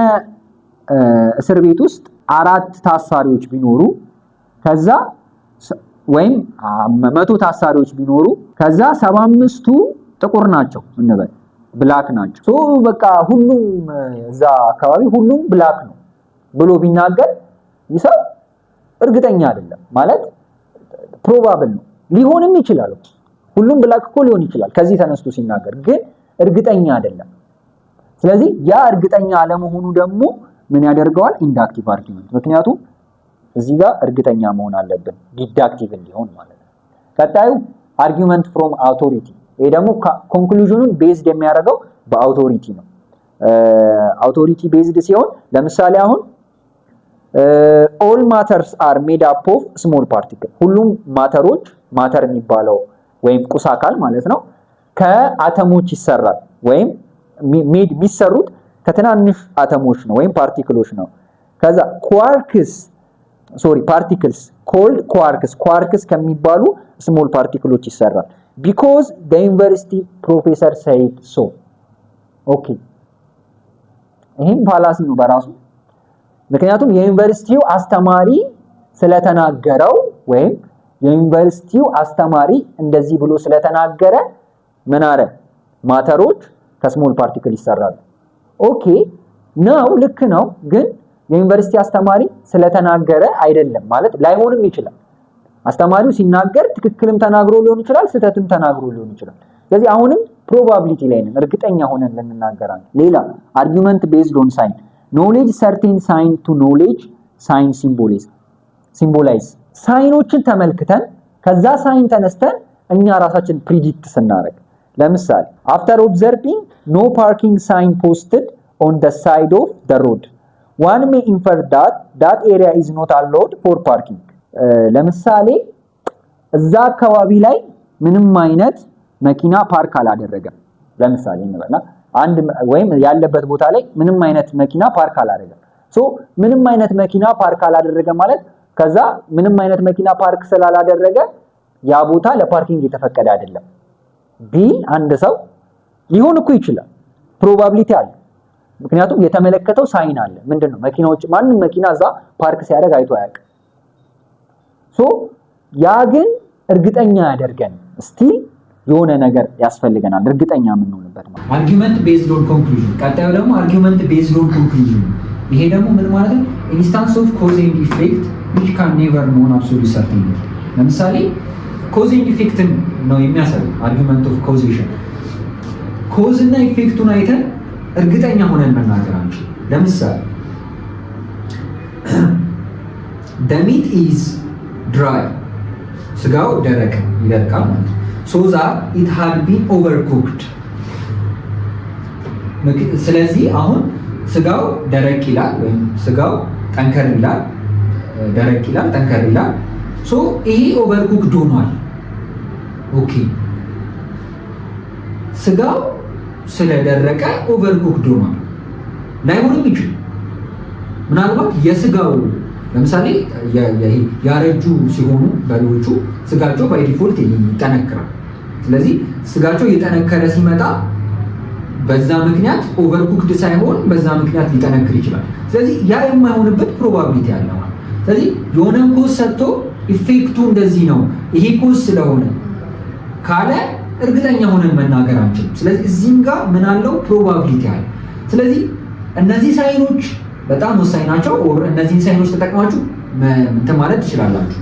እስር ቤት ውስጥ 4 ታሳሪዎች ቢኖሩ ከዛ ወይም 100 ታሳሪዎች ቢኖሩ ከዛ 75ቱ ጥቁር ናቸው እንበል፣ ብላክ ናቸው። ሶ በቃ ሁሉም እዛ አካባቢ ሁሉም ብላክ ነው ብሎ ቢናገር ይሰው እርግጠኛ አይደለም ማለት ፕሮባብል ነው። ሊሆንም ይችላል፣ ሁሉም ብላክ እኮ ሊሆን ይችላል ከዚህ ተነስቶ ሲናገር፣ ግን እርግጠኛ አይደለም። ስለዚህ ያ እርግጠኛ አለመሆኑ ደግሞ ምን ያደርገዋል? ኢንዳክቲቭ አርጊውመንት። ምክንያቱም እዚህ ጋር እርግጠኛ መሆን አለብን ዲዳክቲቭ እንዲሆን ማለት ነው። ቀጣዩ አርጊውመንት ፍሮም አውቶሪቲ። ይሄ ደግሞ ኮንክሉዥኑን ቤዝድ የሚያደርገው በአውቶሪቲ ነው። አውቶሪቲ ቤዝድ ሲሆን ለምሳሌ አሁን all matters are made up of small particle። ሁሉም ማተሮች ማተር የሚባለው ወይም ቁስ አካል ማለት ነው ከአተሞች ይሰራል ወይም የሚሰሩት ከትናንሽ አተሞች ነው ወይም ፓርቲክሎች ነው። ከዛ ፓርቲክልስ ኮልድ ኳርክስ ከሚባሉ ስሞል ፓርቲክሎች ይሰራል። because the university professor said so። ኦኬ ይሄም ፋላሲ ነው በራሱ። ምክንያቱም የዩኒቨርሲቲው አስተማሪ ስለተናገረው ወይም የዩኒቨርሲቲው አስተማሪ እንደዚህ ብሎ ስለተናገረ ምን አረ ማተሮች ከስሞል ፓርቲክል ይሰራሉ። ኦኬ ነው፣ ልክ ነው። ግን የዩኒቨርሲቲ አስተማሪ ስለተናገረ አይደለም ማለት ላይሆንም ይችላል። አስተማሪው ሲናገር ትክክልም ተናግሮ ሊሆን ይችላል፣ ስህተትም ተናግሮ ሊሆን ይችላል። ስለዚህ አሁንም ፕሮባቢሊቲ ላይ ነን፣ እርግጠኛ ሆነን ልንናገራለን። ሌላ አርጊውመንት ቤዝድ ኦን ሳይን ኖሌጅ ሰርቴን ሳይን ቱ ኖሌጅ ሳይን ሲምቦላይዝ ሳይኖችን ተመልክተን ከዛ ሳይን ተነስተን እኛ ራሳችን ፕሪዲክት ስናደርግ ለምሳሌ after observing no parking sign posted on the side of the road one may infer that that area is not allowed for parking። ለምሳሌ እዛ አካባቢ ላይ ምንም አይነት መኪና ፓርክ አላደረገም ለምሳሌ እንበልና አንድ ወይም ያለበት ቦታ ላይ ምንም አይነት መኪና ፓርክ አላደረገም። ሶ ምንም አይነት መኪና ፓርክ አላደረገ ማለት ከዛ ምንም አይነት መኪና ፓርክ ስላላደረገ ያ ቦታ ለፓርኪንግ የተፈቀደ አይደለም ቢል አንድ ሰው ሊሆን እኮ ይችላል። ፕሮባቢሊቲ አለ። ምክንያቱም የተመለከተው ሳይን አለ። ምንድነው? መኪናዎች ማንንም መኪና እዛ ፓርክ ሲያደርግ አይቶ አያውቅም። ሶ ያ ግን እርግጠኛ ያደርገን ስቲል የሆነ ነገር ያስፈልገናል እርግጠኛ የምንሆንበት ማለት። አርጊውመንት ቤዝድ ኦን ኮንክሉዥን። ቀጣዩ ደግሞ አርጊውመንት ቤዝድ ኦን ኮንክሉዥን። ይሄ ደግሞ ምን ማለት ነው? ኢንስታንስ ኦፍ ኮዝ ኤንድ ኢፌክት which can never know absolutely certainly። ለምሳሌ ኮዝ ኤንድ ኢፌክትን ነው የሚያሳየው አርጊውመንት ኦፍ ኮዜሽን። ኮዝ እና ኢፌክቱን አይተን እርግጠኛ ሆነን መናገር አንችልም። ለምሳሌ the meat is dry፣ ስጋው ደረቅ ይደርቃል ማለት ነው። so that it had been overcooked። ስለዚህ አሁን ስጋው ደረቅ ይላል ወይም ስጋው ጠንከር ይላል፣ ደረቅ ይላል፣ ጠንከር ይላል። ሶ ይሄ ኦቨርኩክድ ሆኗል። ኦኬ ስጋው ስለደረቀ ኦቨርኩክድ ሆኗል። ላይሆንም ይችላል። ምናልባት የስጋው ለምሳሌ ያረጁ ሲሆኑ በሬዎቹ ስጋቸው ባይ ዲፎልት ይጠነክራል። ስለዚህ ስጋቸው እየጠነከረ ሲመጣ በዛ ምክንያት ኦቨርኩክድ ሳይሆን በዛ ምክንያት ሊጠነክር ይችላል። ስለዚህ ያ የማይሆንበት ፕሮባቢሊቲ አለ ማለት። ስለዚህ የሆነ ኮዝ ሰጥቶ ኢፌክቱ እንደዚህ ነው ይሄ ኮዝ ስለሆነ ካለ እርግጠኛ ሆነን መናገር አንችልም። ስለዚህ እዚህም ጋር ምን አለው ፕሮባቢሊቲ አለ። ስለዚህ እነዚህ ሳይኖች በጣም ወሳኝ ናቸው። እነዚህን ሳይኖች ተጠቅማችሁ እንትን ማለት ትችላላችሁ።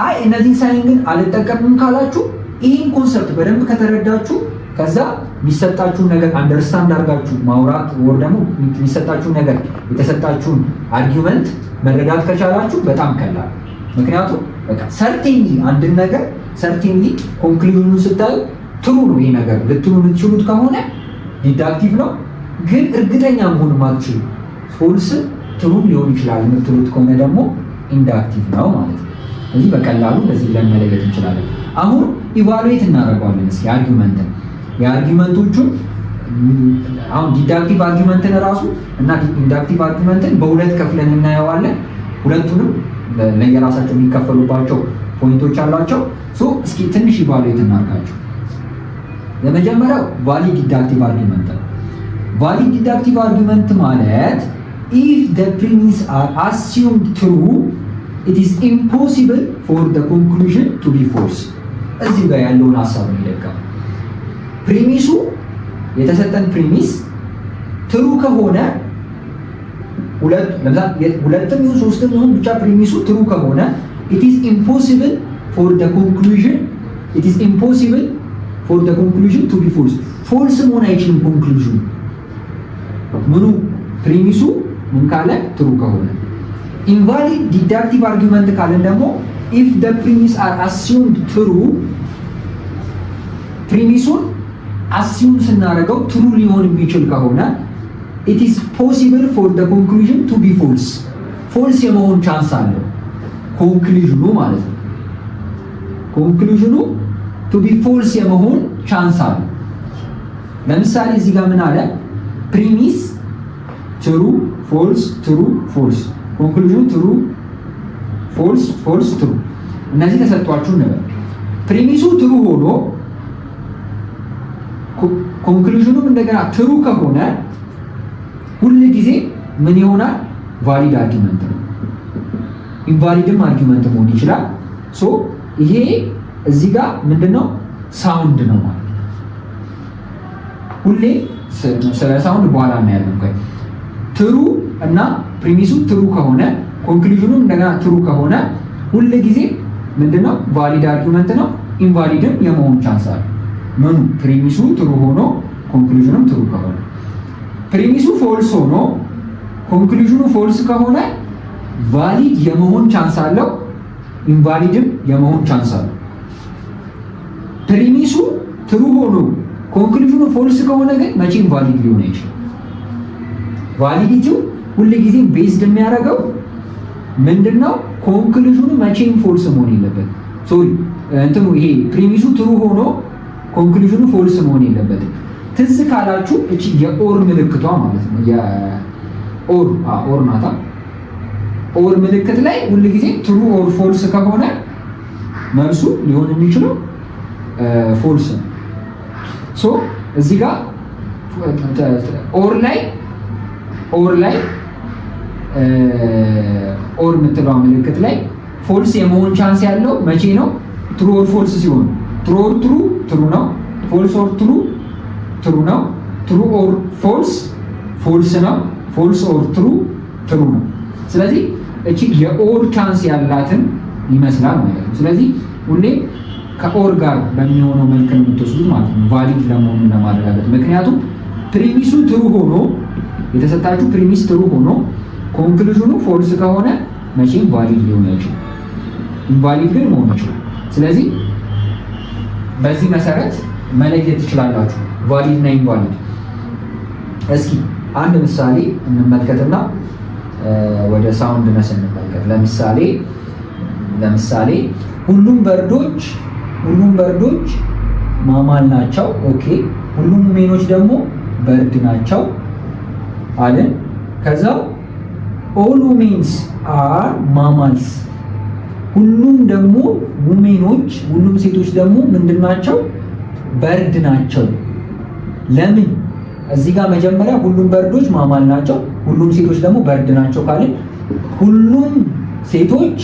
አይ እነዚህን ሳይን ግን አልጠቀምም ካላችሁ ይህን ኮንሰፕት በደንብ ከተረዳችሁ ከዛ የሚሰጣችሁን ነገር አንደርስታንድ አድርጋችሁ ማውራት ወር ደግሞ የሚሰጣችሁን ነገር የተሰጣችሁን አርጊውመንት መረዳት ከቻላችሁ በጣም ቀላል። ምክንያቱም በቃ ሰርቴንሊ አንድን ነገር ሰርቴንሊ ኮንክሉዥኑን ስታዩ ትሩ ነው ይሄ ነገር ልትሉ የምትችሉት ከሆነ ዲዳክቲቭ ነው። ግን እርግጠኛ መሆን ማትችሉ ፎልስ ትሩም ሊሆን ይችላል የምትሉት ከሆነ ደግሞ ኢንዳክቲቭ ነው ማለት ነው። ስለዚህ በቀላሉ በዚህ ብለን መለየት እንችላለን። አሁን ኢቫሉዌት እናደርገዋለን እስኪ አርጊውመንትን የአርጊውመንቶቹን አሁን ዲዳክቲቭ አርጊውመንትን ራሱ እና ኢንዳክቲቭ አርጊውመንትን በሁለት ከፍለን እናየዋለን። ሁለቱንም ለየራሳቸው የሚከፈሉባቸው ፖይንቶች አሏቸው። እስኪ ትንሽ ኢቫሉዌት እናድርጋቸው። የመጀመሪያው ቫሊድ ዲዳክቲቭ አርጊውመንት ነው። ቫሊድ ዲዳክቲቭ አርጊውመንት ማለት if the premise are assumed true it is impossible for the conclusion to be false። እዚህ ጋር ያለውን ሀሳብ ነው ይደጋል። ፕሪሚሱ የተሰጠን ፕሪሚስ ትሩ ከሆነ ሁለትም ይሁን ሶስትም ይሁን ብቻ ፕሪሚሱ ትሩ ከሆነ it is impossible for the conclusion to be false። ፎልስ መሆን አይችልም ኮንክሉዥኑ ምኑ ፕሪሚሱ ምን ካለ ትሩ ከሆነ። ኢንቫሊድ ዲዳክቲቭ አርጊውመንት ካለን ደግሞ if the premise are assumed true ፕሪሚሱን አሲዩም ስናደርገው ትሩ ሊሆን የሚችል ከሆነ it is possible for the conclusion to be false ፎልስ የመሆን ቻንስ አለው ኮንክሉዥኑ ማለት ነው። ኮንክሉዥኑ to be false የመሆን ቻንስ አለው። ለምሳሌ እዚህ ጋር ምን አለ ፕሪሚስ ትሩ ፎልስ ትሩ ፎልስ ኮንክሉዥን ትሩ ፎልስ ፎልስ ትሩ እነዚህ ተሰጥቷችሁ ነበር። ፕሪሚሱ ትሩ ሆኖ ኮንክሉዥኑም እንደገና ትሩ ከሆነ ሁል ጊዜ ምን ይሆናል ቫሊድ አርጊውመንት ነው። ኢንቫሊድም አርጊውመንት መሆን ይችላል። ይሄ እዚህ ጋር ምንድነው ሳውንድ ነው ማለት ሁሌ ስለ ሳውንድ በኋላ እናያለን። ትሩ እና ፕሪሚሱ ትሩ ከሆነ ኮንክሉዥኑም እንደገና ትሩ ከሆነ ሁል ጊዜ ምንድነው ቫሊድ አርጊውመንት ነው። ኢንቫሊድም የመሆን ቻንስ አለ። ምኑ ፕሪሚሱ ትሩ ሆኖ ኮንክሉዥኑም ትሩ ከሆነ። ፕሪሚሱ ፎልስ ሆኖ ኮንክሉዥኑ ፎልስ ከሆነ ቫሊድ የመሆን ቻንስ አለው፣ ኢንቫሊድም የመሆን ቻንስ አለው። ፕሪሚሱ ትሩ ሆኖ ኮንክሉዥኑ ፎልስ ከሆነ ግን መቼም ቫሊድ ሊሆን አይችልም። ቫሊዲቲው ሁሉ ጊዜ ቤዝድ የሚያደርገው ምንድነው ኮንክሉዥኑ መቼም ፎልስ መሆን የለበትም። እንትኑ ይሄ ፕሪሚሱ ትሩ ሆኖ ኮንክሉዥኑ ፎልስ መሆን የለበትም። ትዝ ካላችሁ እቺ የኦር ምልክቷ ማለት ነው የኦር ናታ። ኦር ምልክት ላይ ሁሉ ጊዜ ትሩ ኦር ፎልስ ከሆነ መልሱ ሊሆን የሚችለው ፎልስ ነው። እዚህ ጋር ኦር ላይ ኦር የምትለው ምልክት ላይ ፎልስ የመሆን ቻንስ ያለው መቼ ነው? ትሩ ኦር ፎልስ ሲሆን፣ ትሩ ኦር ትሩ ትሩ ነው፣ ፎልስ ኦር ትሩ ትሩ ነው፣ ትሩ ኦር ፎልስ ፎልስ ነው፣ ፎልስ ኦር ትሩ ትሩ ነው። ስለዚህ እቺ የኦር ቻንስ ያላትን ይመስላል ማለት ነው። ስለዚህ ሁሌ ከኦር ጋር በሚሆነው መልክ ነው የምትወስዱት ማለት ነው ቫሊድ ለመሆኑን ለማረጋገጥ። ምክንያቱም ፕሪሚሱ ትሩ ሆኖ የተሰጣችሁ ፕሪሚስ ትሩ ሆኖ ኮንክሉዥኑ ፎልስ ከሆነ መቼም ቫሊድ ሊሆን አይችልም፣ ኢንቫሊድ ግን መሆን ይችላል። ስለዚህ በዚህ መሰረት መለየት ትችላላችሁ ቫሊድ እና ኢንቫሊድ። እስኪ አንድ ምሳሌ እንመልከትና ወደ ሳውንድነስ እንመልከት። ለምሳሌ ሁሉም በርዶች ማማል ናቸው። ኦኬ ሁሉም ውሜኖች ደግሞ በርድ ናቸው አለን። ከዛ ኦል ውሜንስ አር ማማልስ፣ ሁሉም ደግሞ ውሜኖች ሁሉም ሴቶች ደግሞ ምንድን ናቸው? በርድ ናቸው። ለምን? እዚህ ጋር መጀመሪያ ሁሉም በርዶች ማማል ናቸው፣ ሁሉም ሴቶች ደግሞ በርድ ናቸው ካልን ሁሉም ሴቶች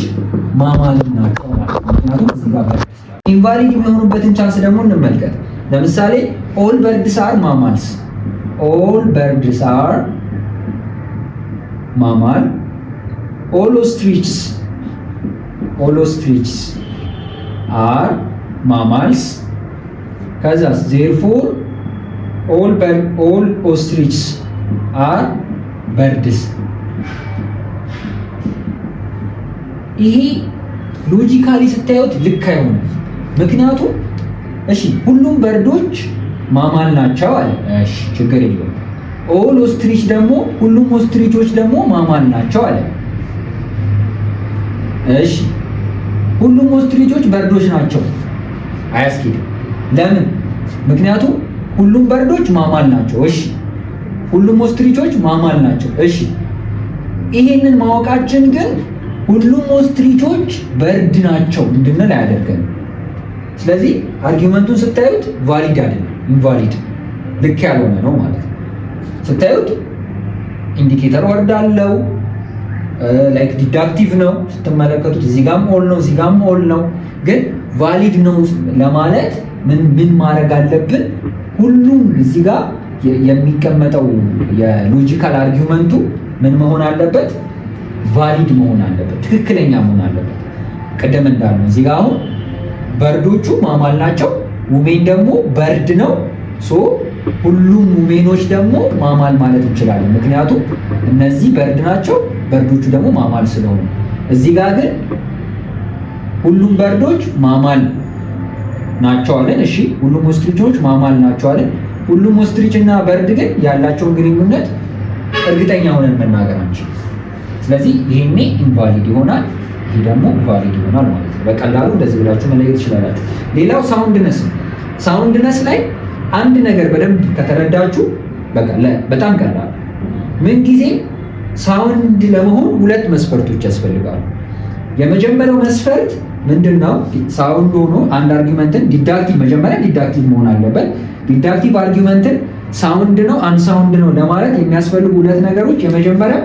ማማል ናቸው ማለት ነው። ምክንያቱም እዚህ ጋር በርድ ኢንቫሊድ የሚሆኑበትን ቻንስ ደግሞ እንመልከት። ለምሳሌ ኦል በርድስ አር ማማልስ፣ ኦል በርድስ አር ማማል፣ ኦል ኦስትሪችስ አር ማማልስ። ከዛስ ዜርፎር ኦል ኦስትሪችስ አር በርድስ። ይሄ ሎጂካሊ ስታዩት ልክ አይሆንም። ምክንያቱም እሺ ሁሉም በርዶች ማማል ናቸው አለ። እሺ ችግር የለውም። ኦል ኦስትሪች ደግሞ ሁሉም ኦስትሪቾች ደግሞ ማማል ናቸው አለ። እሺ ሁሉም ኦስትሪቾች በርዶች ናቸው፣ አያስኬድም። ለምን? ምክንያቱም ሁሉም በርዶች ማማል ናቸው። እሺ ሁሉም ኦስትሪቾች ማማል ናቸው። እሺ ይሄንን ማወቃችን ግን ሁሉም ኦስትሪቾች በርድ ናቸው እንድንል አያደርገንም። ስለዚህ አርጊውመንቱን ስታዩት ቫሊድ አይደለም፣ ኢንቫሊድ ልክ ያልሆነ ነው ማለት ነው። ስታዩት ኢንዲኬተር ወርድ አለው፣ ላይክ ዲዳክቲቭ ነው ስትመለከቱት። እዚህ ጋርም ኦል ነው፣ እዚህ ጋርም ኦል ነው። ግን ቫሊድ ነው ለማለት ምን ማድረግ አለብን? ሁሉም እዚህ ጋር የሚቀመጠው የሎጂካል አርጊውመንቱ ምን መሆን አለበት? ቫሊድ መሆን አለበት፣ ትክክለኛ መሆን አለበት። ቅድም እንዳልነው እዚህ ጋር አሁን በርዶቹ ማማል ናቸው፣ ውሜን ደግሞ በርድ ነው። ሶ ሁሉም ውሜኖች ደግሞ ማማል ማለት እንችላለን፣ ምክንያቱም እነዚህ በርድ ናቸው፣ በርዶቹ ደግሞ ማማል ስለሆኑ። እዚህ ጋር ግን ሁሉም በርዶች ማማል ናቸው አለን። እሺ ሁሉም ኦስትሪቾች ማማል ናቸው አለን። ሁሉም ኦስትሪች እና በርድ ግን ያላቸውን ግንኙነት እርግጠኛ ሆነን መናገር አንችልም። ስለዚህ ይሄኔ ኢንቫሊድ ይሆናል፣ ይሄ ደግሞ ቫሊድ ይሆናል ማለት ነው። በቀላሉ እንደዚህ ብላችሁ መለየት ትችላላችሁ። ሌላው ሳውንድነስ ነው። ሳውንድነስ ላይ አንድ ነገር በደንብ ከተረዳችሁ በጣም ቀላል። ምን ጊዜ ሳውንድ ለመሆን ሁለት መስፈርቶች ያስፈልጋሉ። የመጀመሪያው መስፈርት ምንድነው? ሳውንድ ሆኖ አንድ አርጊውመንትን ዲዳክቲቭ መጀመሪያ ዲዳክቲቭ መሆን አለበት። ዲዳክቲቭ አርጊውመንትን ሳውንድ ነው አንሳውንድ ነው ለማለት የሚያስፈልጉ ሁለት ነገሮች፣ የመጀመሪያ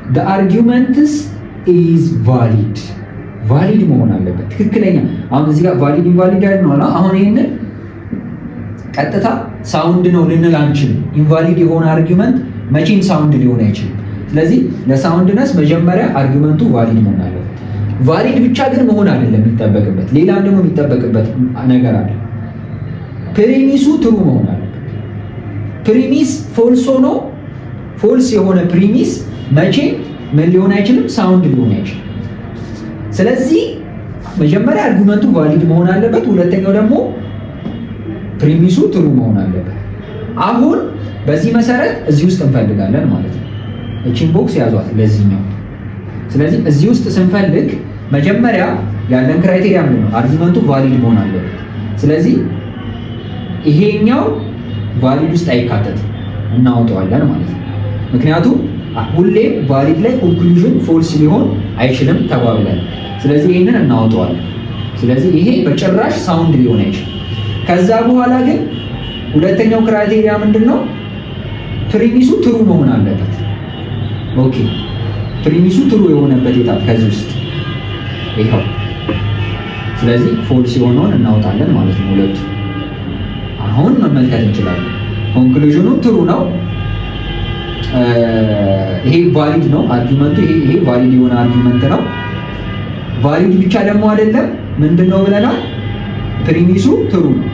the arguments is valid መሆን አለበት፣ ትክክለኛ። አሁን እዚህ ጋር ቫሊድ ኢንቫሊድ አይደለም። አሁን ይሄንን ቀጥታ ሳውንድ ነው ልንል አንችልም። ኢንቫሊድ የሆነ አርጊውመንት መቼም ሳውንድ ሊሆን አይችልም። ስለዚህ ለሳውንድነስ መጀመሪያ አርጊውመንቱ ቫሊድ መሆን አለበት። ቫሊድ ብቻ ግን መሆን አይደለም የሚጠበቅበት፣ ሌላም ደግሞ የሚጠበቅበት ነገር አለ። ፕሪሚሱ ትሩ መሆን አለበት። ፕሪሚስ ፎልስ ሆኖ ፎልስ የሆነ ፕሪሚስ መቼም ምን ሊሆን አይችልም? ሳውንድ ሊሆን አይችልም። ስለዚህ መጀመሪያ አርጊውመንቱ ቫሊድ መሆን አለበት። ሁለተኛው ደግሞ ፕሪሚሱ ትሩ መሆን አለበት። አሁን በዚህ መሰረት እዚህ ውስጥ እንፈልጋለን ማለት ነው። እቺን ቦክስ ያዟት ለዚህኛው። ስለዚህ እዚህ ውስጥ ስንፈልግ መጀመሪያ ያለን ክራይቴሪያ ምንድን ነው? አርጊውመንቱ ቫሊድ መሆን አለበት። ስለዚህ ይሄኛው ቫሊድ ውስጥ አይካተትም፣ እናወጣዋለን ማለት ነው። ምክንያቱም ሁሌ ቫሊድ ላይ ኮንክሉዥን ፎልስ ሊሆን አይችልም ተባብለን። ስለዚህ ይሄንን እናወጣዋለን። ስለዚህ ይሄ በጭራሽ ሳውንድ ሊሆን አይችልም። ከዛ በኋላ ግን ሁለተኛው ክራይቴሪያ ምንድነው? ፕሪሚሱ ትሩ መሆን አለበት። ኦኬ ፕሪሚሱ ትሩ የሆነበት የታል? ከዚህ ውስጥ ይሄው። ስለዚህ ፎልስ የሆነውን እናወጣለን ማለት ነው። ሁለቱ አሁን መመልከት እንችላለን። ኮንክሉዥኑ ትሩ ነው፣ ይሄ ቫሊድ ነው አርጊውመንቱ። ይሄ ቫሊድ የሆነ አርጊውመንት ነው። ቫሊድ ብቻ ደግሞ አይደለም፣ ምንድነው ብለናል? ፕሪሚሱ ትሩ ነው።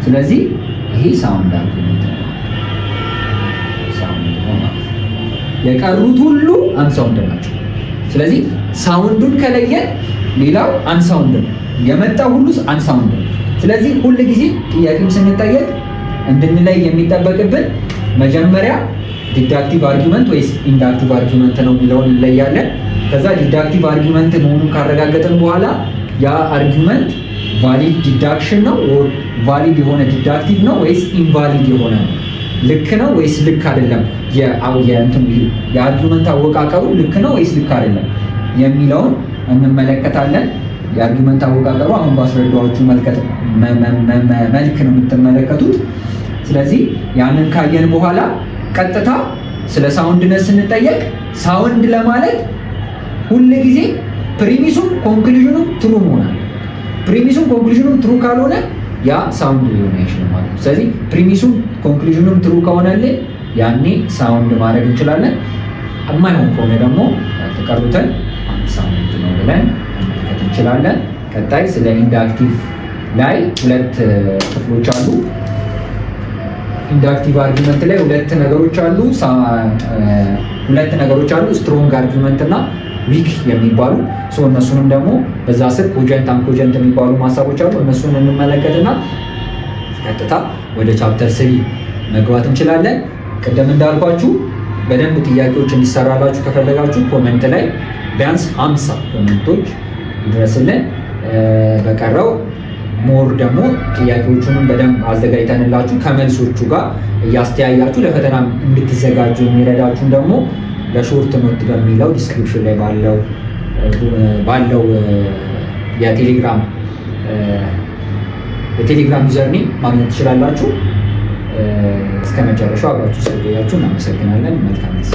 ስለዚህ ይሄ ሳውንድ አርጊውመንት ነው። ሳውንድ ነው ማለት የቀሩት ሁሉ አንሳውንድ ናቸው። ስለዚህ ሳውንዱን ከለየን ሌላው አንሳውንድ ነው። የመጣው ሁሉ አንሳውንድ ነው። ስለዚህ ሁል ጊዜ ጥያቄም ስንጠየቅ እንድንለይ የሚጠበቅብን መጀመሪያ ዲዳክቲቭ አርጊውመንት ወይስ ኢንዳክቲቭ አርጊውመንት ነው የሚለውን እንለያለን። ከዛ ዲዳክቲቭ አርጊውመንት መሆኑን ካረጋገጥን በኋላ ያ አርጊውመንት ቫሊድ ዲዳክሽን ነው ኦር ቫሊድ የሆነ ዲዳክቲቭ ነው ወይስ ኢንቫሊድ የሆነ ነው? ልክ ነው ወይስ ልክ አይደለም? የአርጊውመንት አወቃቀሩ ልክ ነው ወይስ ልክ አይደለም የሚለውን እንመለከታለን። የአርጊውመንት አወቃቀሩ አሁን ባስረዳኋችሁ መልክ ነው የምትመለከቱት። ስለዚህ ያንን ካየን በኋላ ቀጥታ ስለ ሳውንድነስ ስንጠየቅ ሳውንድ ለማለት ሁል ጊዜ ፕሪሚሱም ኮንክሉዥኑም ትሩ መሆን አለ። ፕሪሚሱም ኮንክሉዥኑም ትሩ ካልሆነ ያ ሳውንድ ሊሆን አይችልም ማለት ነው። ስለዚህ ፕሪሚሱም ኮንክሉዥኑም ትሩ ከሆነልን ያኔ ሳውንድ ማድረግ እንችላለን። የማይሆን ከሆነ ደግሞ ተቀሩተን ሳውንድ ነው ብለን መመልከት እንችላለን። ቀጣይ ስለ ኢንዳክቲቭ ላይ ሁለት ክፍሎች አሉ። ኢንዳክቲቭ አርጊመንት ላይ ሁለት ነገሮች አሉ፣ ስትሮንግ አርጊመንት እና ዊክ የሚባሉ እነሱንም ደግሞ በዛ ስር ኮጀንት አንኮጀንት የሚባሉ ሀሳቦች አሉ። እነሱን እንመለከትና ቀጥታ ወደ ቻፕተር 3 መግባት እንችላለን። ቅድም እንዳልኳችሁ በደንብ ጥያቄዎች እንዲሰራላችሁ ከፈለጋችሁ ኮመንት ላይ ቢያንስ 50 ኮመንቶች ይድረስልን። በቀረው ሞር ደግሞ ጥያቄዎቹንም በደንብ አዘጋጅተንላችሁ ከመልሶቹ ጋር እያስተያያችሁ ለፈተና እንድትዘጋጁ የሚረዳችሁን ደግሞ ለሾርት ኖት በሚለው ዲስክሪፕሽን ላይ ባለው የቴሌግራም ዩዘርኔም ማግኘት ትችላላችሁ። እስከ መጨረሻው አብራችሁ ስለቆያችሁ እናመሰግናለን። መልካም ጊዜ